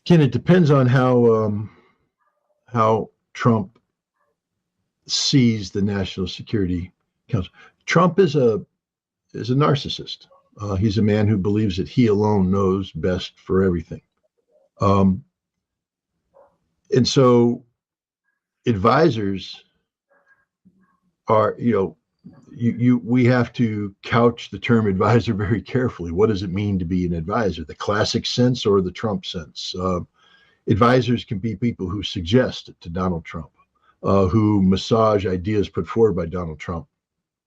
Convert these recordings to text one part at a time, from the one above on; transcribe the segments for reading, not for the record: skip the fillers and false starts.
Ken, it depends on how Trump sees the National Security Council. Trump is a narcissist. He's a man who believes that he alone knows best for everything. Um, and so advisors are, we have to couch the term advisor very carefully. What does it mean to be an advisor? The classic sense or the Trump sense? Advisors can be people who suggest to Donald Trump, who massage ideas put forward by Donald Trump.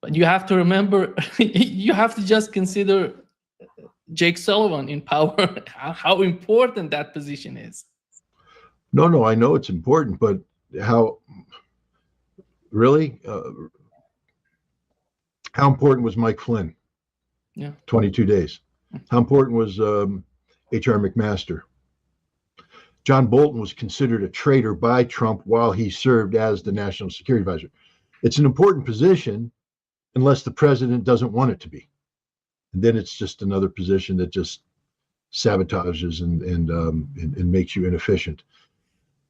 But you have to remember, you have to just consider Jake Sullivan in power, how important that position is. No, I know it's important, but how really? How important was Mike Flynn? Yeah. 22 days. How important was H.R. McMaster? John Bolton was considered a traitor by Trump while he served as the National Security Advisor. It's an important position unless the president doesn't want it to be. And then it's just another position that just sabotages and makes you inefficient.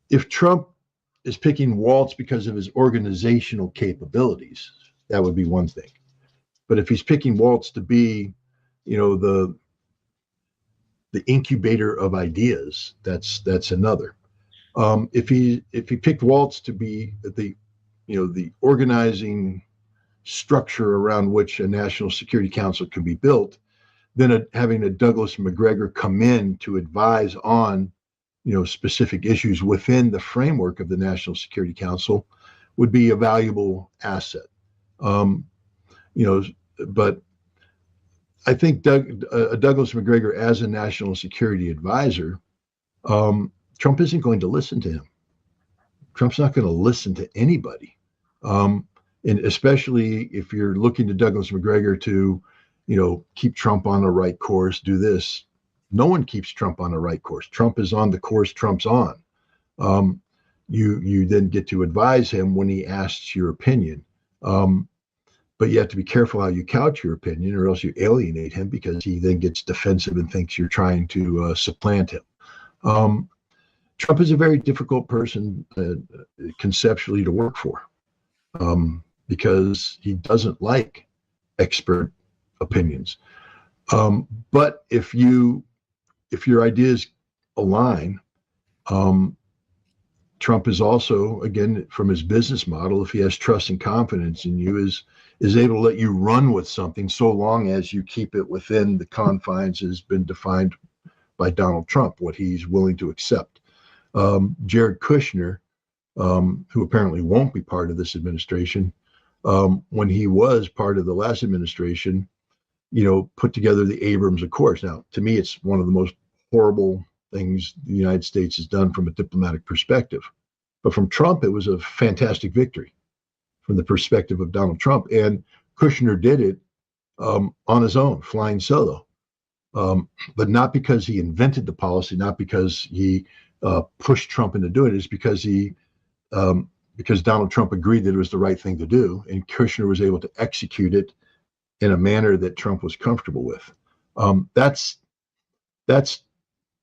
If Trump is picking Waltz because of his organizational capabilities, that would be one thing. But if he's picking Waltz to be, the incubator of ideas, that's another. If he picked Waltz to be the organizing structure around which a National Security Council can be built, then having a Douglas McGregor come in to advise on specific issues within the framework of the National Security Council would be a valuable asset. But I think Douglas McGregor as a national security advisor, Trump isn't going to listen to him. Trump's not going to listen to anybody. And especially if you're looking to Douglas McGregor to, keep Trump on the right course, do this. No one keeps Trump on the right course. Trump is on the course Trump's on. You then get to advise him when he asks your opinion. But you have to be careful how you couch your opinion, or else you alienate him because he then gets defensive and thinks you're trying to supplant him. Trump is a very difficult person conceptually to work for because he doesn't like expert opinions. But if your ideas align, Trump is also, again, from his business model, if he has trust and confidence in you, is able to let you run with something so long as you keep it within the confines has been defined by Donald Trump, what he's willing to accept. Jared Kushner, who apparently won't be part of this administration, when he was part of the last administration, put together the Abrams Accords. Now, to me, it's one of the most horrible things the United States has done from a diplomatic perspective. But from Trump, it was a fantastic victory from the perspective of Donald Trump. And Kushner did it on his own, flying solo. But not because he invented the policy, not because he pushed Trump into doing it. It's because because Donald Trump agreed that it was the right thing to do, and Kushner was able to execute it in a manner that Trump was comfortable with. That's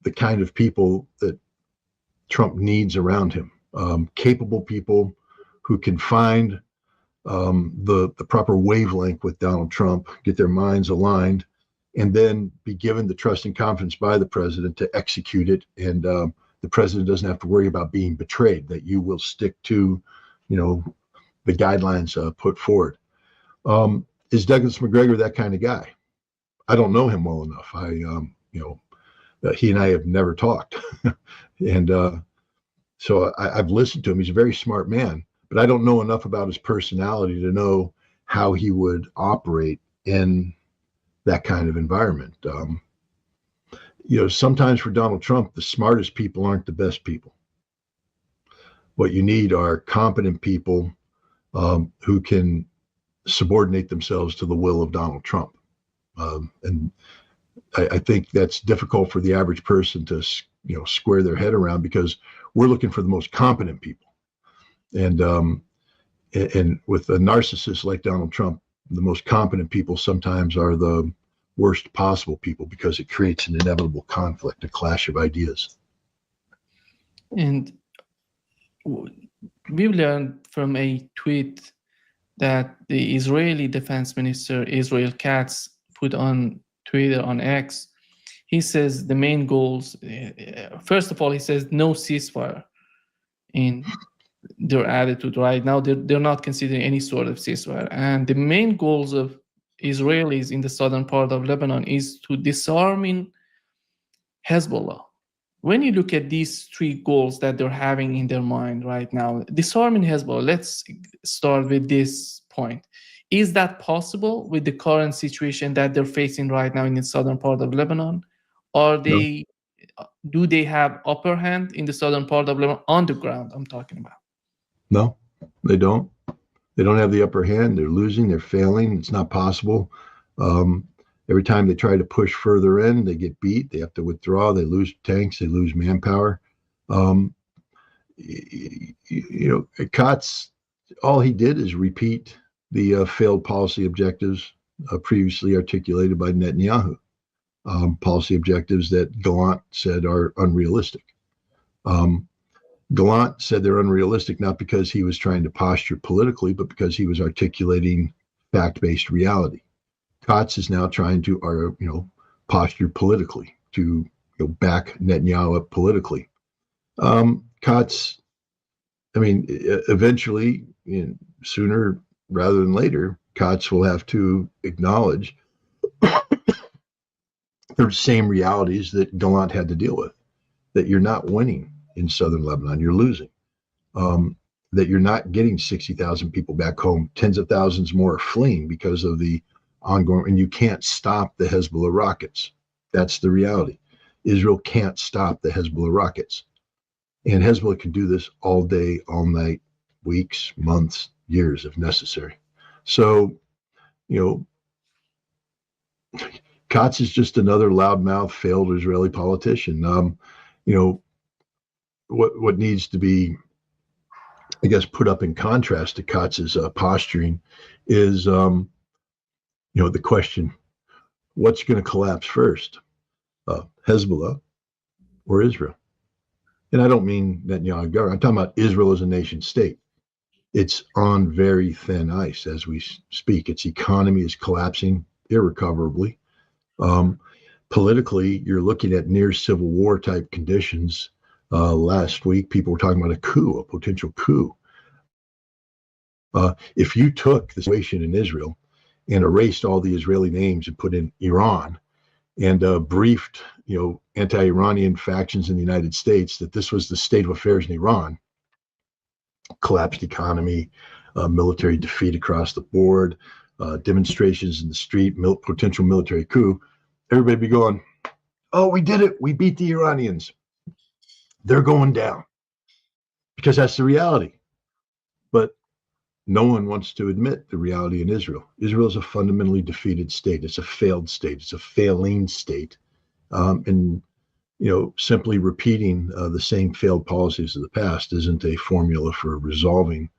the kind of people that Trump needs around him. Capable people who can find the proper wavelength with Donald Trump, get their minds aligned, and then be given the trust and confidence by the president to execute it. And the president doesn't have to worry about being betrayed, that you will stick to, the guidelines put forward. Is Douglas McGregor that kind of guy? I don't know him well enough. He and I have never talked. And so I've listened to him. He's a very smart man, but I don't know enough about his personality to know how he would operate in that kind of environment. Sometimes for Donald Trump, the smartest people aren't the best people. What you need are competent people who can subordinate themselves to the will of Donald Trump. And I think that's difficult for the average person to, square their head around, because we're looking for the most competent people. And with a narcissist like Donald Trump, the most competent people sometimes are the worst possible people, because it creates an inevitable conflict, a clash of ideas. And we learned from a tweet that the Israeli Defense Minister Israel Katz put on Twitter, on X. He says the main goals, first of all, he says no ceasefire in their attitude right now. They're not considering any sort of ceasefire. And the main goals of Israelis in the southern part of Lebanon is to disarming Hezbollah. When you look at these three goals that they're having in their mind right now, disarming Hezbollah, let's start with this point. Is that possible with the current situation that they're facing right now in the southern part of Lebanon? Or do they have upper hand in the southern part of Lebanon on the ground? I'm talking about. No, they don't. They don't have the upper hand. They're losing. They're failing. It's not possible. Every time they try to push further in, they get beat. They have to withdraw. They lose tanks. They lose manpower. Katz, all he did is repeat the failed policy objectives previously articulated by Netanyahu. Policy objectives that Gallant said are unrealistic. Gallant said they're unrealistic not because he was trying to posture politically, but because he was articulating fact-based reality. Katz is now trying to, posture politically to back Netanyahu up politically. Katz, eventually, sooner rather than later, Katz will have to acknowledge the same realities that Gallant had to deal with, that you're not winning in southern Lebanon, you're losing, that you're not getting 60,000 people back home, tens of thousands more are fleeing because of the ongoing, and you can't stop the Hezbollah rockets. That's the reality. Israel can't stop the Hezbollah rockets. And Hezbollah can do this all day, all night, weeks, months, years if necessary. So, Katz is just another loudmouth, failed Israeli politician. What needs to be, I guess, put up in contrast to Katz's posturing is, the question, what's going to collapse first, Hezbollah or Israel? And I don't mean Netanyahu government. I'm talking about Israel as a nation state. It's on very thin ice as we speak. Its economy is collapsing irrecoverably. Politically, you're looking at near civil war type conditions. Last week, people were talking about a coup, a potential coup. If you took the situation in Israel and erased all the Israeli names and put in Iran and briefed, anti-Iranian factions in the United States that this was the state of affairs in Iran, collapsed economy, military defeat across the board, demonstrations in the street, potential military coup, everybody be going, oh, we did it. We beat the Iranians. They're going down, because that's the reality. But no one wants to admit the reality in Israel. Israel is a fundamentally defeated state. It's a failed state. It's a failing state. And simply repeating the same failed policies of the past isn't a formula for resolving,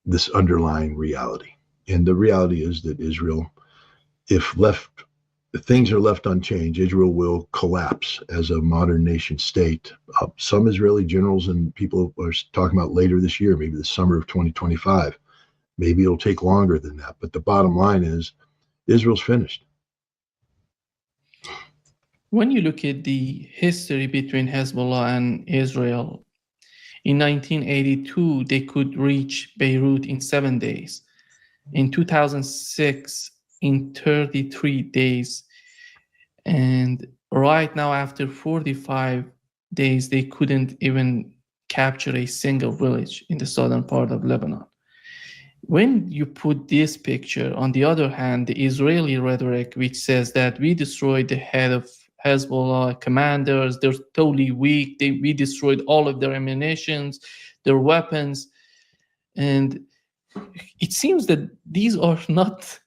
this underlying reality. And the reality is that Israel, if things are left unchanged, Israel will collapse as a modern nation state. Some Israeli generals and people are talking about later this year, maybe the summer of 2025. Maybe it'll take longer than that. But the bottom line is Israel's finished. When you look at the history between Hezbollah and Israel, in 1982, they could reach Beirut in 7 days. In 2006, in 33 days. And right now, after 45 days, they couldn't even capture a single village in the southern part of Lebanon. When you put this picture, on the other hand, the Israeli rhetoric, which says that we destroyed the head of Hezbollah commanders, they're totally weak, we destroyed all of their ammunitions, their weapons, and it seems that these are not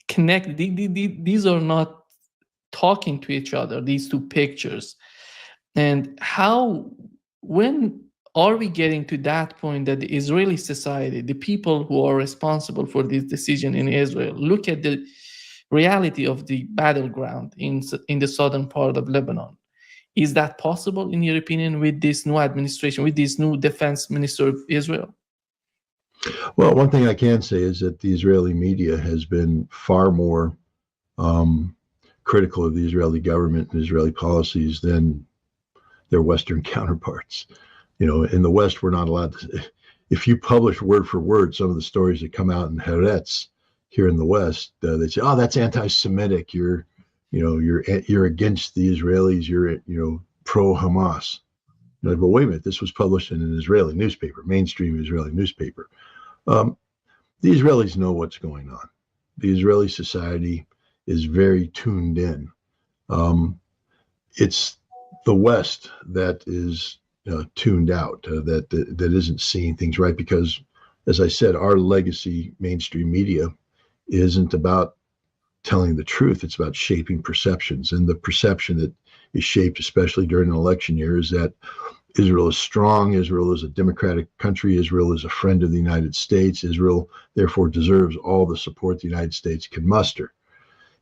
connected. These are not talking to each other, these two pictures. And when are we getting to that point that the Israeli society, the people who are responsible for this decision in Israel, look at the reality of the battleground in the southern part of Lebanon? Is that possible, in your opinion, with this new administration, with this new defense minister of Israel? Well, one thing I can say is that the Israeli media has been far more critical of the Israeli government and Israeli policies than their Western counterparts. In the West, we're not allowed to. If you publish word for word some of the stories that come out in Haaretz here in the West, they say, "Oh, that's anti-Semitic. You're against the Israelis. You're pro-Hamas." But wait a minute, this was published in an Israeli newspaper, mainstream Israeli newspaper. The Israelis know what's going on. The Israeli society is very tuned in. It's the West that is tuned out, that isn't seeing things right, because, as I said, our legacy mainstream media isn't about telling the truth. It's about shaping perceptions, and the perception that is shaped, especially during an election year, is that Israel is strong. Israel is a democratic country. Israel is a friend of the United States. Israel, therefore, deserves all the support the United States can muster.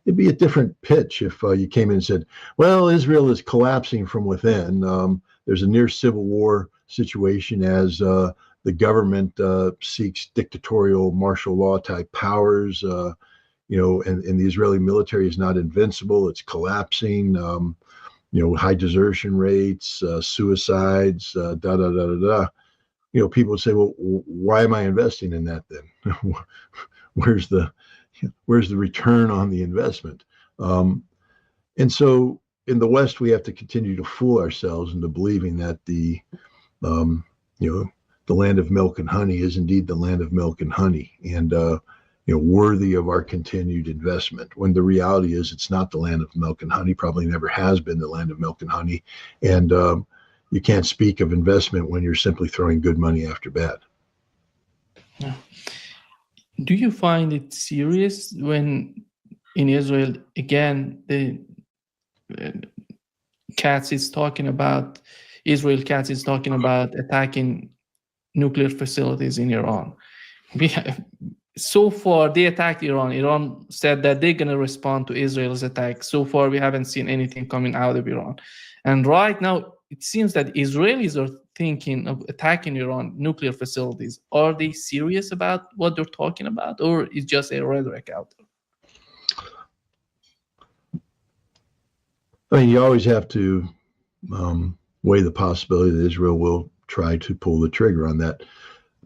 It'd be a different pitch if you came in and said, well, Israel is collapsing from within. There's a near civil war situation as the government seeks dictatorial martial law type powers, and the Israeli military is not invincible. It's collapsing. High desertion rates, suicides, People would say, well, why am I investing in that then? Where's the return on the investment? And so in the West, we have to continue to fool ourselves into believing that the land of milk and honey is indeed the land of milk and honey, and worthy of our continued investment, when the reality is it's not the land of milk and honey, probably never has been the land of milk and honey. And you can't speak of investment when you're simply throwing good money after bad. Yeah. Do you find it serious when in Israel, again, the Katz is talking about attacking nuclear facilities in Iran? So far, they attacked Iran. Iran said that they're going to respond to Israel's attack. So far, we haven't seen anything coming out of Iran. And right now, it seems that Israelis are thinking of attacking Iran nuclear facilities. Are they serious about what they're talking about, or is just a rhetoric out there? I mean, you always have to weigh the possibility that Israel will try to pull the trigger on that.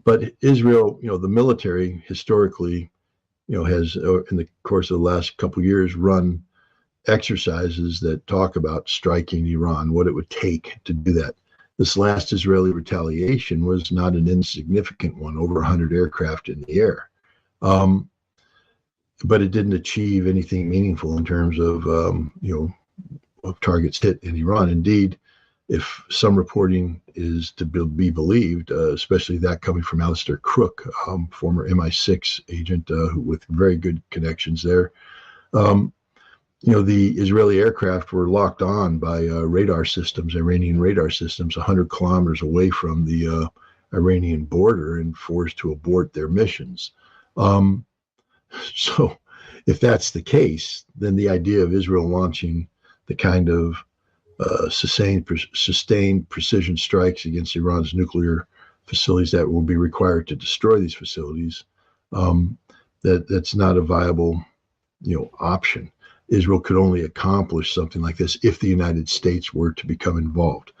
But Israel, the military historically, has in the course of the last couple of years run exercises that talk about striking Iran, what it would take to do that. This last Israeli retaliation was not an insignificant one, over 100 aircraft in the air. But it didn't achieve anything meaningful in terms of, of targets hit in Iran. Indeed, if some reporting is to be believed, especially that coming from Alistair Crook, former MI6 agent with very good connections there, the Israeli aircraft were locked on by radar systems, Iranian radar systems, 100 kilometers away from the Iranian border, and forced to abort their missions. So if that's the case, then the idea of Israel launching the kind of sustained precision strikes against Iran's nuclear facilities that will be required to destroy these facilities, that's not a viable, option. Israel could only accomplish something like this if the United States were to become involved.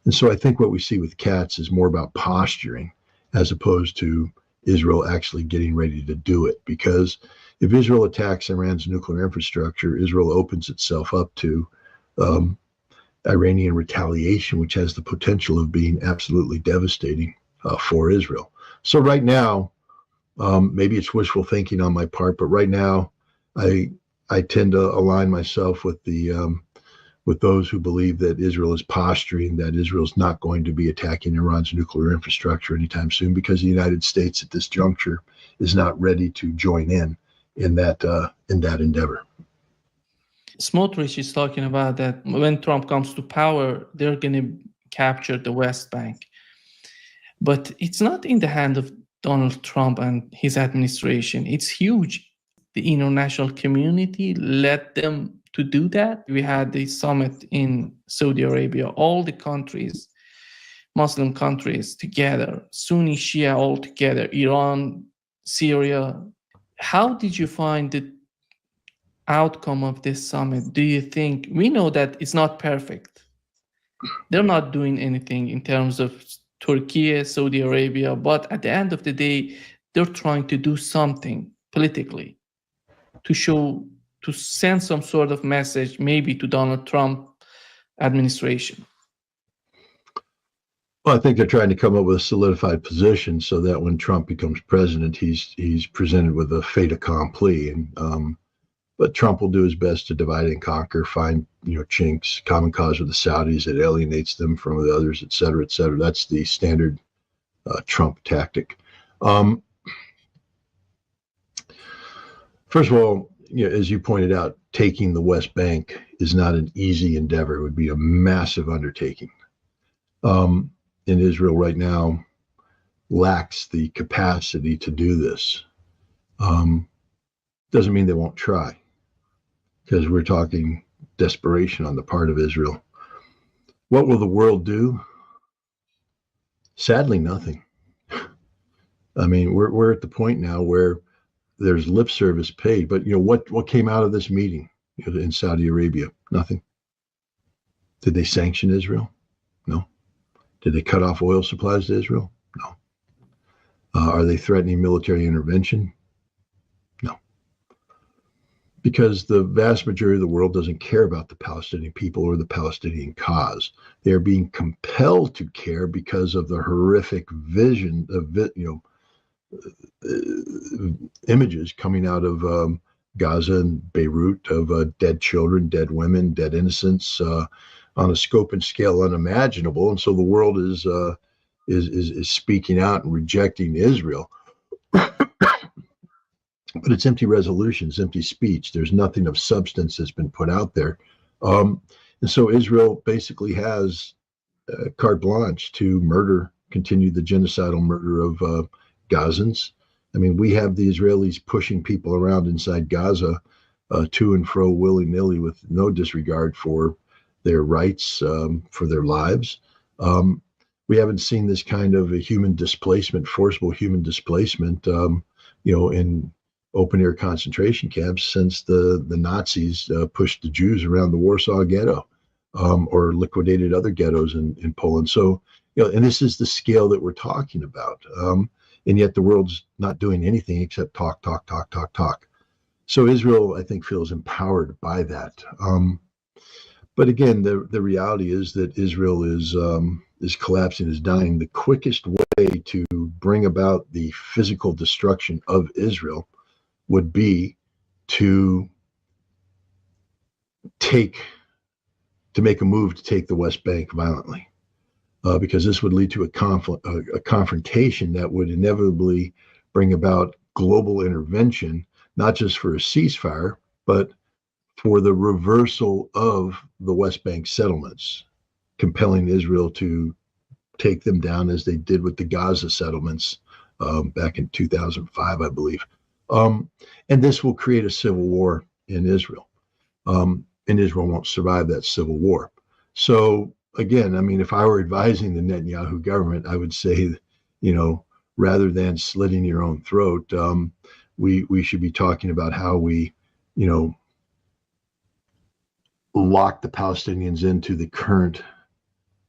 And so I think what we see with Katz is more about posturing as opposed to Israel actually getting ready to do it. Because if Israel attacks Iran's nuclear infrastructure, Israel opens itself up to Iranian retaliation, which has the potential of being absolutely devastating for Israel. So right now, maybe it's wishful thinking on my part, but right now, I tend to align myself with with those who believe that Israel is posturing, that Israel's not going to be attacking Iran's nuclear infrastructure anytime soon, because the United States at this juncture is not ready to join in that endeavor. Smotrich is talking about that when Trump comes to power, they're going to capture the West Bank. But it's not in the hand of Donald Trump and his administration. It's huge. The international community let them to do that. We had the summit in Saudi Arabia, all the countries, Muslim countries together, Sunni, Shia all together, Iran, Syria. How did you find the outcome of this summit? Do you think, we know that it's not perfect. They're not doing anything in terms of Turkey, Saudi Arabia, but at the end of the day, they're trying to do something politically to show, to send some sort of message maybe to Donald Trump administration. Well, I think they're trying to come up with a solidified position so that when Trump becomes president, he's presented with a fait accompli. And but Trump will do his best to divide and conquer, find chinks, common cause with the Saudis that alienates them from the others, et cetera, et cetera. That's the standard Trump tactic. First of all, as you pointed out, taking the West Bank is not an easy endeavor. It would be a massive undertaking. And Israel right now lacks the capacity to do this. Doesn't mean they won't try, because we're talking desperation on the part of Israel. What will the world do? Sadly, nothing. I mean, we're at the point now where there's lip service paid, but what came out of this meeting in Saudi Arabia? Nothing. Did they sanction Israel? No. Did they cut off oil supplies to Israel? No. Are they threatening military intervention? No. Because the vast majority of the world doesn't care about the Palestinian people or the Palestinian cause. They're being compelled to care because of the horrific vision of images coming out of Gaza and Beirut of dead children, dead women, dead innocents on a scope and scale unimaginable. And so the world is speaking out and rejecting Israel. But it's empty resolutions, empty speech. There's nothing of substance that's been put out there. And so Israel basically has carte blanche to continue the genocidal murder of Gazans. I mean, we have the Israelis pushing people around inside Gaza to and fro willy-nilly with no disregard for their rights, for their lives. We haven't seen this kind of a human displacement, forcible human displacement, in open-air concentration camps since the Nazis pushed the Jews around the Warsaw Ghetto or liquidated other ghettos in Poland. So, and this is the scale that we're talking about. And yet the world's not doing anything except talk. So Israel, I think, feels empowered by that. But again, the reality is that Israel is collapsing, is dying. The quickest way to bring about the physical destruction of Israel would be to make a move to take the West Bank violently. Because this would lead to a confrontation that would inevitably bring about global intervention, not just for a ceasefire, but for the reversal of the West Bank settlements, compelling Israel to take them down as they did with the Gaza settlements back in 2005, I believe. And this will create a civil war in Israel. And Israel won't survive that civil war. So again, I mean, if I were advising the Netanyahu government, I would say, rather than slitting your own throat, we should be talking about how we, lock the Palestinians into the current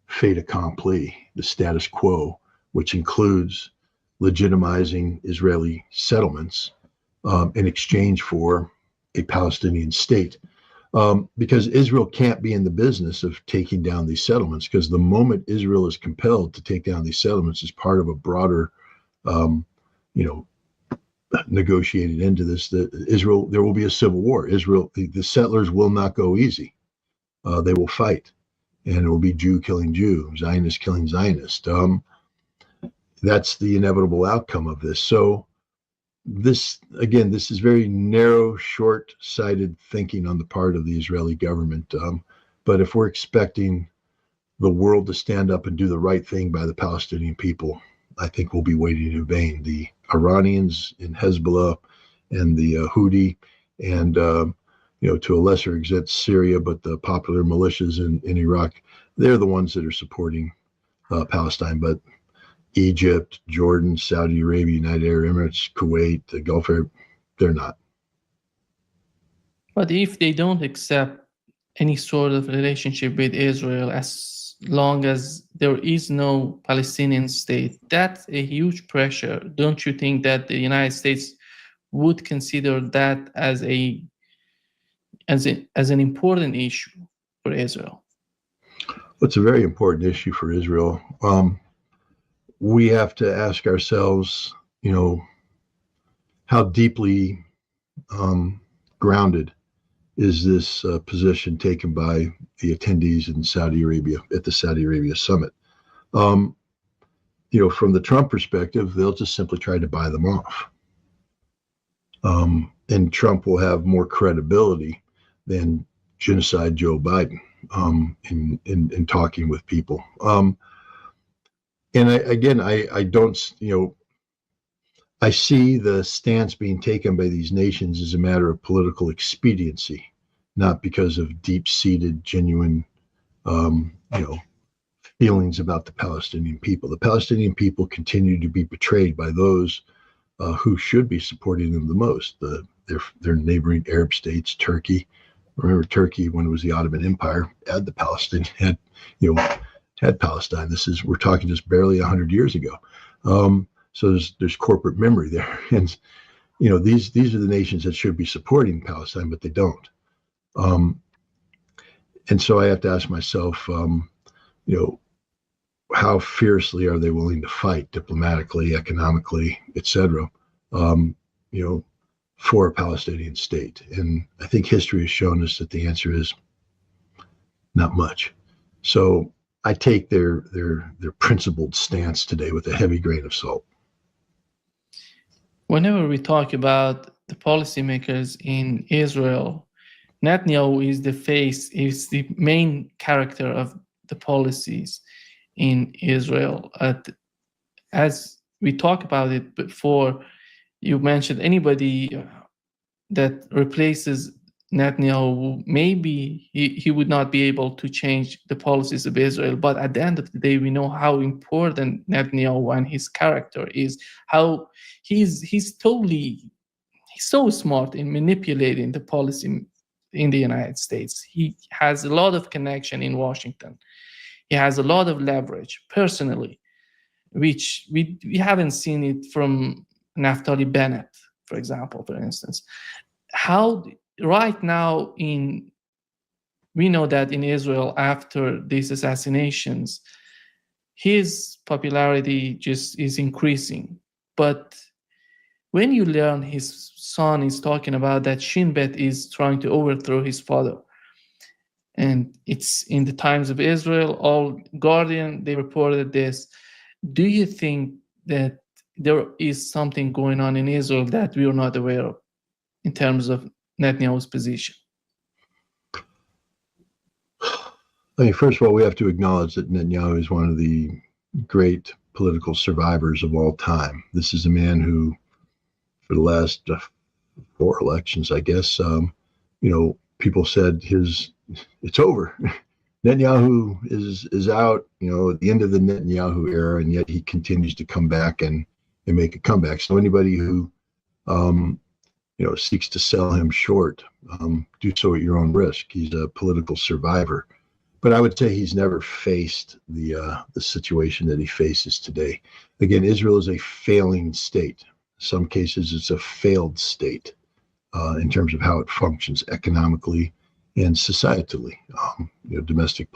fait accompli, the status quo, which includes legitimizing Israeli settlements in exchange for a Palestinian state. Because Israel can't be in the business of taking down these settlements, because the moment Israel is compelled to take down these settlements as part of a broader, negotiated into this, that there will be a civil war. Israel, the settlers will not go easy. They will fight, and it will be Jew killing Jew, Zionist killing Zionist. That's the inevitable outcome of this. So this is very narrow, short-sighted thinking on the part of the Israeli government. But if we're expecting the world to stand up and do the right thing by the Palestinian people, I think we'll be waiting in vain. The Iranians in Hezbollah and the Houthi and to a lesser extent Syria, but the popular militias in Iraq, they're the ones that are supporting Palestine. But Egypt, Jordan, Saudi Arabia, United Arab Emirates, Kuwait, the Gulf area, they're not. But if they don't accept any sort of relationship with Israel, as long as there is no Palestinian state, that's a huge pressure. Don't you think that the United States would consider that as an important issue for Israel? It's a very important issue for Israel. We have to ask ourselves, how deeply grounded is this position taken by the attendees in Saudi Arabia at the Saudi Arabia summit. From the Trump perspective, they'll just simply try to buy them off. And Trump will have more credibility than genocide Joe Biden in talking with people. And I don't, I see the stance being taken by these nations as a matter of political expediency, not because of deep-seated, genuine, feelings about the Palestinian people. The Palestinian people continue to be betrayed by those who should be supporting them the most. Their neighboring Arab states, Turkey. Remember, Turkey, when it was the Ottoman Empire, had Palestine. We're talking just barely 100 years ago. So there's corporate memory there, and these are the nations that should be supporting Palestine, but they don't. And so I have to ask myself, how fiercely are they willing to fight diplomatically, economically, etc., for a Palestinian state? And I think history has shown us that the answer is not much. So I take their principled stance today with a heavy grain of salt. Whenever we talk about the policymakers in Israel, Netanyahu is the main character of the policies in Israel. As we talked about it before, you mentioned anybody that replaces Netanyahu, maybe he would not be able to change the policies of Israel. But at the end of the day, we know how important Netanyahu and his character is, how he's so smart in manipulating the policy in the United States. He has a lot of connection in Washington. He has a lot of leverage personally, which we haven't seen it from Naftali Bennett, for example, for instance. How right now we know that in Israel, after these assassinations, his popularity just is increasing. But when you learn his son is talking about that Shin Bet is trying to overthrow his father, and it's in the Times of Israel, all Guardian, they reported this. Do you think that there is something going on in Israel that we are not aware of in terms of Netanyahu's position? First of all, we have to acknowledge that Netanyahu is one of the great political survivors of all time. This is a man who, for the last 4 elections, I guess, people said it's over. Netanyahu is out, at the end of the Netanyahu era, and yet he continues to come back and make a comeback. So anybody who seeks to sell him short, do so at your own risk. He's a political survivor. But I would say he's never faced the situation that he faces today. Again, Israel is a failing state. In some cases, it's a failed state in terms of how it functions economically and societally, domestic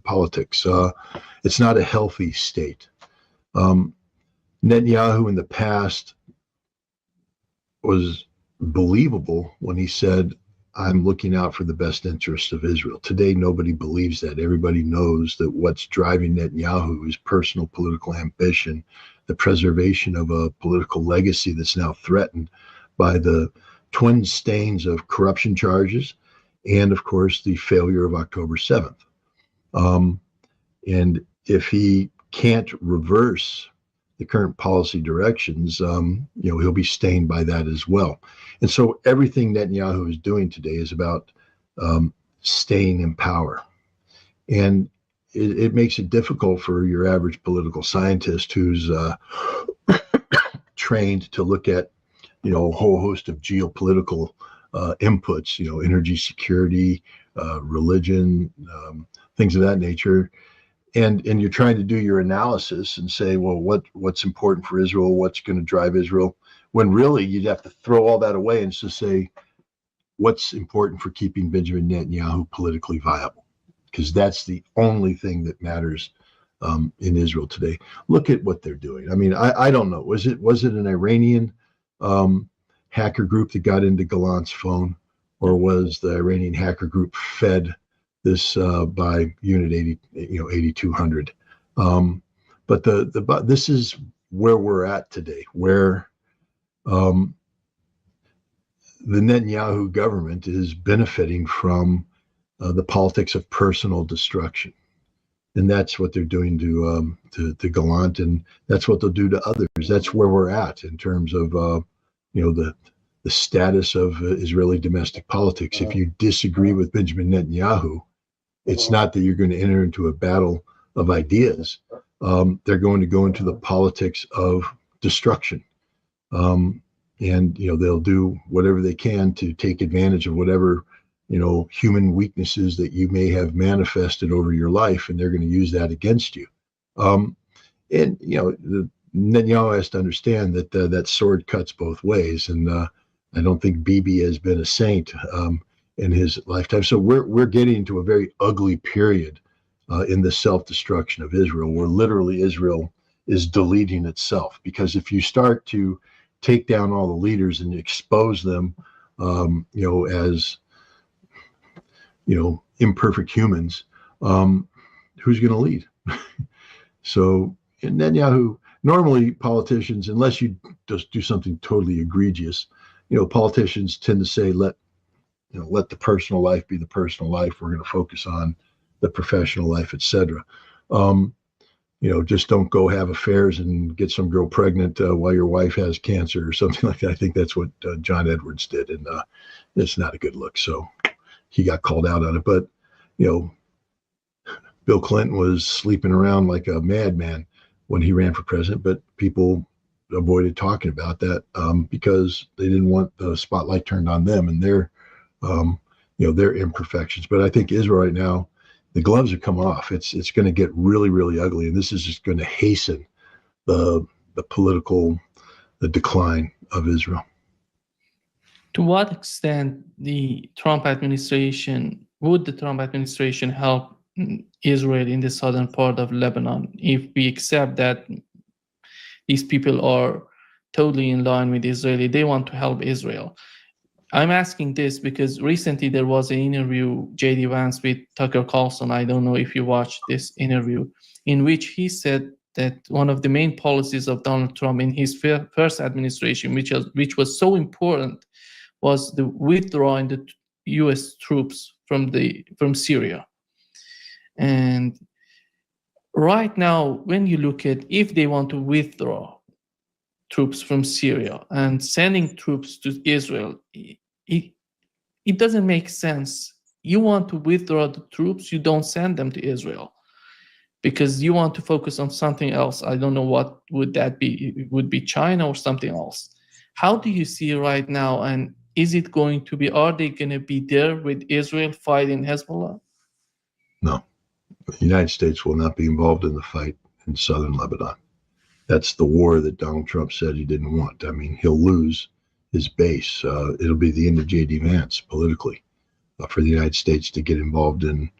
politics. It's not a healthy state. Netanyahu in the past was believable when he said, I'm looking out for the best interest of Israel. Today, nobody believes that. Everybody knows that what's driving Netanyahu is personal political ambition, the preservation of a political legacy that's now threatened by the twin stains of corruption charges and, of course, the failure of October 7th. And if he can't reverse the current policy directions, he'll be stained by that as well. And so everything Netanyahu is doing today is about staying in power. And it makes it difficult for your average political scientist who's trained to look at, a whole host of geopolitical inputs, energy security, religion, things of that nature. And you're trying to do your analysis and say, well, what's important for Israel? What's going to drive Israel? When really you'd have to throw all that away and just say, what's important for keeping Benjamin Netanyahu politically viable? Because that's the only thing that matters in Israel today. Look at what they're doing. I mean, I don't know. Was it an Iranian hacker group that got into Gallant's phone, or was the Iranian hacker group fed this by Unit 8200? But this is where we're at today, where the Netanyahu government is benefiting from the politics of personal destruction. And that's what they're doing to Gallant, and that's what they'll do to others. That's where we're at in terms of the status of Israeli domestic politics. If you disagree with Benjamin Netanyahu, it's not that you're going to enter into a battle of ideas. They're going to go into the politics of destruction, and they'll do whatever they can to take advantage of whatever human weaknesses that you may have manifested over your life, and they're going to use that against you. Netanyahu has to understand that that sword cuts both ways, and I don't think Bibi has been a saint in his lifetime. So we're getting into a very ugly period in the self-destruction of Israel, where literally Israel is deleting itself. Because if you start to take down all the leaders and expose them, as imperfect humans, who's going to lead? So Netanyahu, normally politicians, unless you just do something totally egregious, politicians tend to say, let the personal life be the personal life. We're going to focus on the professional life, etc. Just don't go have affairs and get some girl pregnant while your wife has cancer or something like that. I think that's what John Edwards did, and it's not a good look. So he got called out on it. But Bill Clinton was sleeping around like a madman when he ran for president, but people avoided talking about that because they didn't want the spotlight turned on them and their imperfections. But I think Israel right now, the gloves are coming off. It's going to get really, really ugly, and this is just going to hasten the political decline of Israel. To what extent would the Trump administration help Israel in the southern part of Lebanon, if we accept that these people are totally in line with Israeli, they want to help Israel? I'm asking this because recently there was an interview, J.D. Vance with Tucker Carlson. I don't know if you watched this interview, in which he said that one of the main policies of Donald Trump in his first administration, which was so important, was the withdrawing the U.S. troops from Syria. And right now, when you look at if they want to withdraw troops from Syria and sending troops to Israel, it doesn't make sense. You want to withdraw the troops, you don't send them to Israel because you want to focus on something else. I don't know what would that be. It would be China or something else. How do you see right now, and is it going to be, are they going to be there with Israel fighting Hezbollah? No. The United States will not be involved in the fight in southern Lebanon. That's the war that Donald Trump said he didn't want. I mean, he'll lose his base. It'll be the end of J.D. Vance politically for the United States to get involved in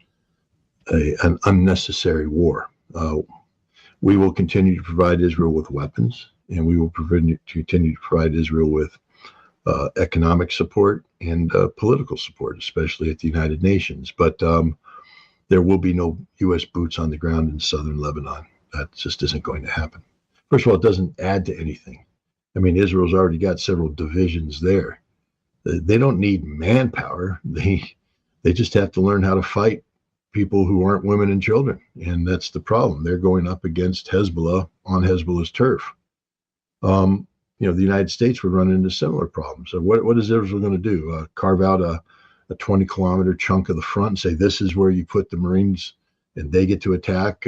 an unnecessary war. We will continue to provide Israel with weapons, and we will continue to provide Israel with economic support and political support, especially at the United Nations. But there will be no U.S. boots on the ground in southern Lebanon. That just isn't going to happen. First of all, it doesn't add to anything. I mean, Israel's already got several divisions there. They don't need manpower. They just have to learn how to fight people who aren't women and children. And that's the problem. They're going up against Hezbollah on Hezbollah's turf. The United States would run into similar problems. So what is Israel going to do? Carve out a 20-kilometer chunk of the front and say, this is where you put the Marines and they get to attack,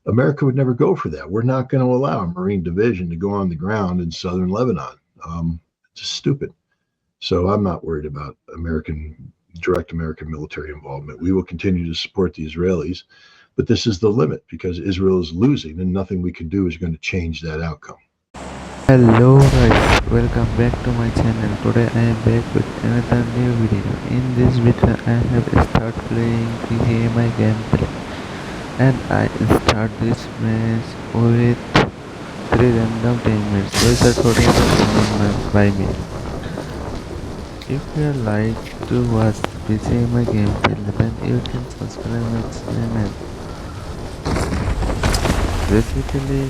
America would never go for that. We're not going to allow a Marine division to go on the ground in southern Lebanon. It's just stupid. So I'm not worried about direct American military involvement. We will continue to support the Israelis, but this is the limit because Israel is losing and nothing we can do is going to change that outcome. Hello guys, welcome back to my channel. Today I am back with another new video. In this video I have started playing PGMI gameplay and I start this match with 3 random teammates which are totally unknown by me. If you like to watch PGMI gameplay then you can subscribe my channel. Basically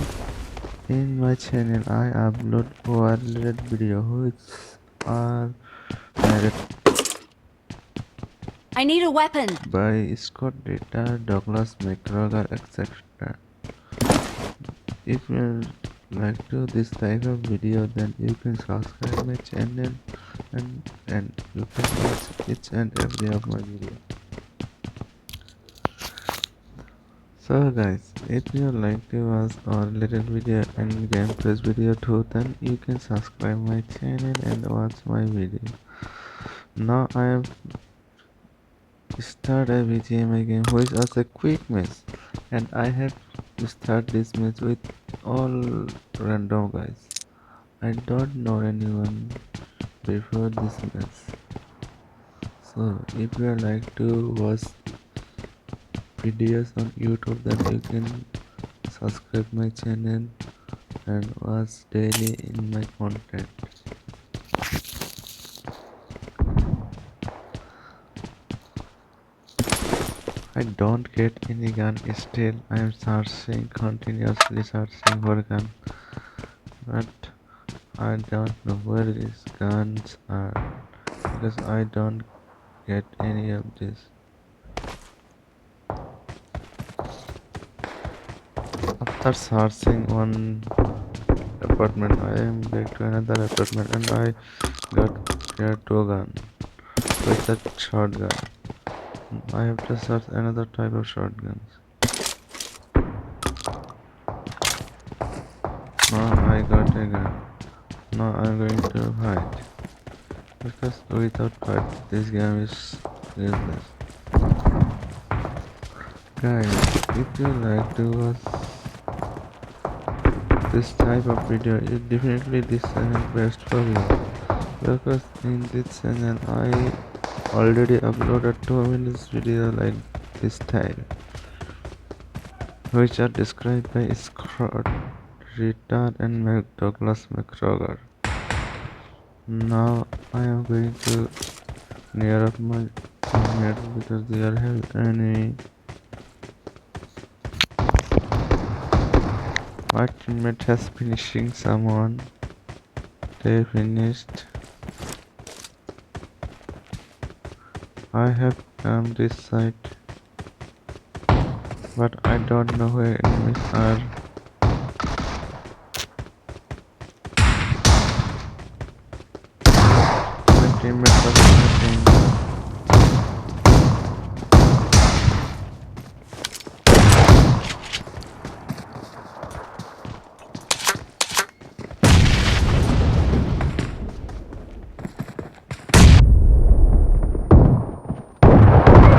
in my channel I upload war-related videos which are I need a weapon. by Scott Ritter, Douglas McGregor, etc. If you like to this type of video then you can subscribe my channel and you can watch each and every of my video. So guys, if you like to watch our little video and gameplays video too, then you can subscribe my channel and watch my video. Now I have start a BGMI game which is a quick match and I have to start this match with all random guys. I don't know anyone before this match. So if you like to watch videos on YouTube then you can subscribe my channel and watch daily in my content. I don't get any gun still. I am continuously searching for gun, but I don't know where these guns are because I don't get any of this. After searching one apartment, I am back to another apartment and I got here 2 gun with a shotgun. I have to search another type of shotguns. Now I got a gun. Now I'm going to hide. Because without fight this game is useless. Guys, if you like to watch this type of video, definitely this channel best for you. Because in this channel I already uploaded 2 minutes video like this style, which are described by Scott Ritter and Douglas McGregor. Now I am going to near up my teammates because they are having enemy. My teammate has finishing someone. They finished. I have come this side, but I don't know where enemies are. My teammates are fighting.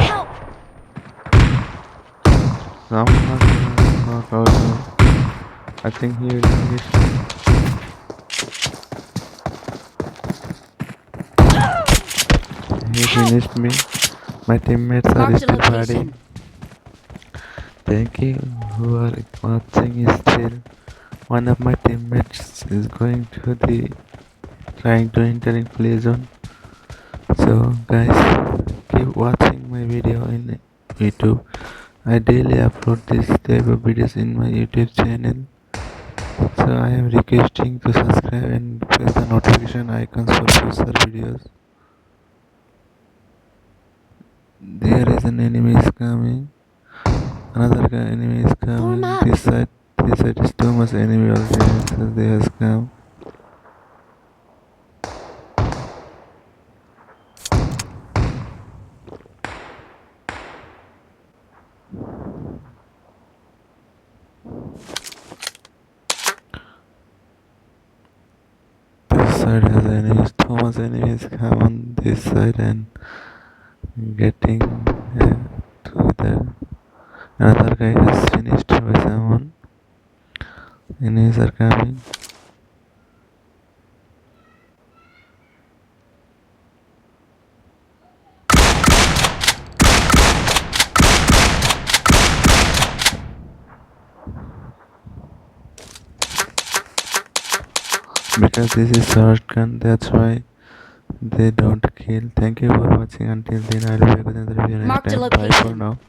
Help! Someone knock out me. I think he will finish me. He finished me. My teammates are Marked a still fighting. location. Thank you who are watching still. One of my teammates is going to the trying to enter in play zone. So guys, keep watching my video in YouTube. I daily upload this type of videos in my YouTube channel. So I am requesting to subscribe and press the notification icons for future videos. There is an enemy is coming. Another enemy is coming. This side is too much enemy already. So they has come. side has enemies. Too much enemies come on this side and getting to the another guy has finished by someone. Enemies are coming. Because this is shotgun, that's why they don't kill. Thank you for watching. Until then, I'll be back with another video next Marked a time. Bye for location. now.